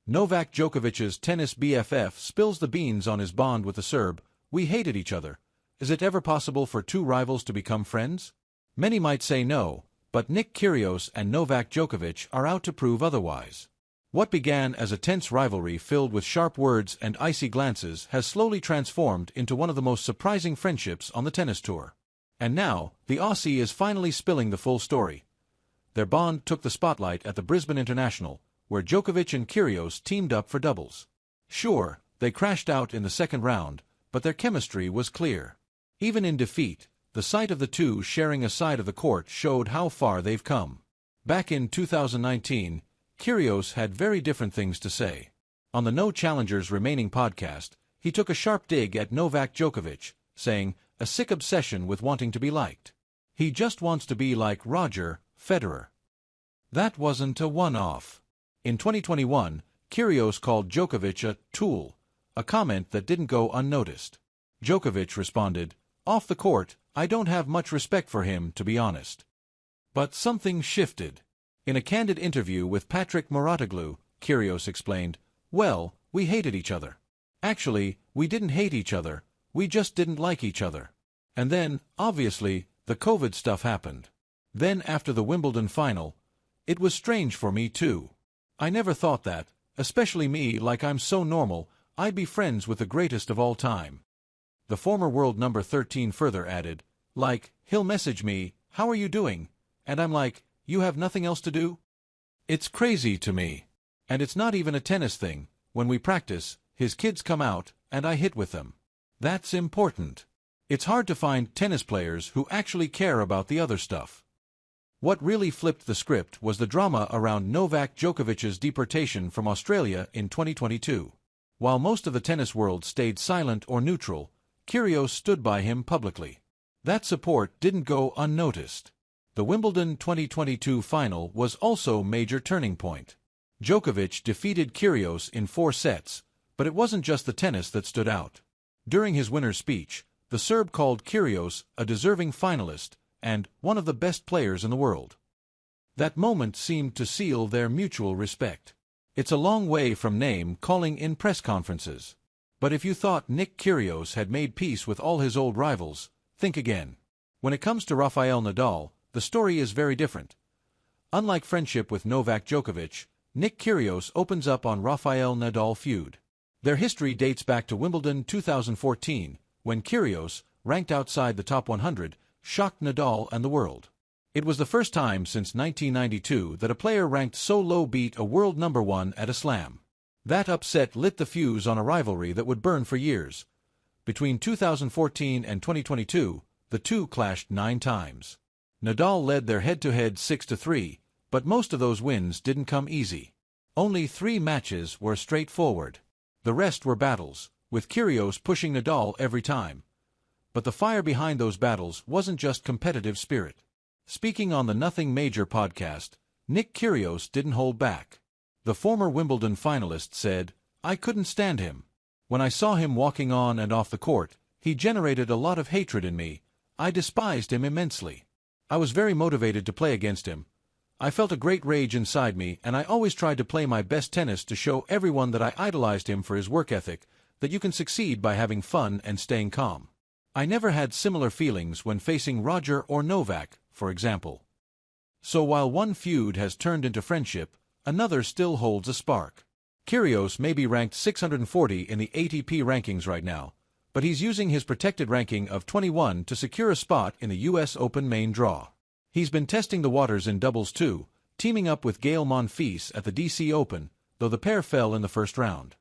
Novak Djokovic's tennis BFF spills the beans on his bond with the Serb. We hated each other. Is it ever possible for two rivals to become friends? Many might say no, but Nick Kyrgios and Novak Djokovic are out to prove otherwise. What began as a tense rivalry filled with sharp words and icy glances has slowly transformed into one of the most surprising friendships on the tennis tour. And now, the Aussie is finally spilling the full story. Their bond took the spotlight at the Brisbane International, where Djokovic and Kyrgios teamed up for doubles. Sure, they crashed out in the second round, but their chemistry was clear. Even in defeat, the sight of the two sharing a side of the court showed how far they've come. Back in 2019, Kyrgios had very different things to say. On the No Challengers Remaining podcast, he took a sharp dig at Novak Djokovic, saying, "A sick obsession with wanting to be liked. He just wants to be like Roger Federer." That wasn't a one-off. In 2021, Kyrgios called Djokovic a tool, a comment that didn't go unnoticed. Djokovic responded, "Off the court, I don't have much respect for him, to be honest." But something shifted. In a candid interview with Patrick Mouratoglou, Kyrgios explained, "Well, we hated each other. Actually, we didn't hate each other, we just didn't like each other. And then, obviously, the COVID stuff happened. Then after the Wimbledon final, it was strange for me too. I never thought that, especially me, like I'm so normal, I'd be friends with the greatest of all time." The former world number 13 further added, "Like, he'll message me, 'How are you doing?' And I'm like, 'You have nothing else to do?' It's crazy to me. And it's not even a tennis thing. When we practice, his kids come out, and I hit with them. That's important. It's hard to find tennis players who actually care about the other stuff." What really flipped the script was the drama around Novak Djokovic's deportation from Australia in 2022. While most of the tennis world stayed silent or neutral, Kyrgios stood by him publicly. That support didn't go unnoticed. The Wimbledon 2022 final was also a major turning point. Djokovic defeated Kyrgios in 4 sets, but it wasn't just the tennis that stood out. During his winner's speech, the Serb called Kyrgios a deserving finalist and one of the best players in the world. That moment seemed to seal their mutual respect. It's a long way from name-calling in press conferences. But if you thought Nick Kyrgios had made peace with all his old rivals, think again. When it comes to Rafael Nadal, the story is very different. Unlike friendship with Novak Djokovic, Nick Kyrgios opens up on Rafael Nadal feud. Their history dates back to Wimbledon 2014, when Kyrgios, ranked outside the top 100, shocked Nadal and the world. It was the first time since 1992 that a player ranked so low beat a world number 1 at a slam. That upset lit the fuse on a rivalry that would burn for years. Between 2014 and 2022, the two clashed 9 times. Nadal led their head-to-head 6-3, but most of those wins didn't come easy. Only 3 matches were straightforward. The rest were battles, with Kyrgios pushing Nadal every time. But the fire behind those battles wasn't just competitive spirit. Speaking on the Nothing Major podcast, Nick Kyrgios didn't hold back. The former Wimbledon finalist said, "I couldn't stand him. When I saw him walking on and off the court, he generated a lot of hatred in me. I despised him immensely. I was very motivated to play against him. I felt a great rage inside me, and I always tried to play my best tennis to show everyone that I idolized him for his work ethic, that you can succeed by having fun and staying calm. I never had similar feelings when facing Roger or Novak, for example." So while one feud has turned into friendship, another still holds a spark. Kyrgios may be ranked 640 in the ATP rankings right now, but he's using his protected ranking of 21 to secure a spot in the US Open main draw. He's been testing the waters in doubles too, teaming up with Gael Monfils at the DC Open, though the pair fell in the first round.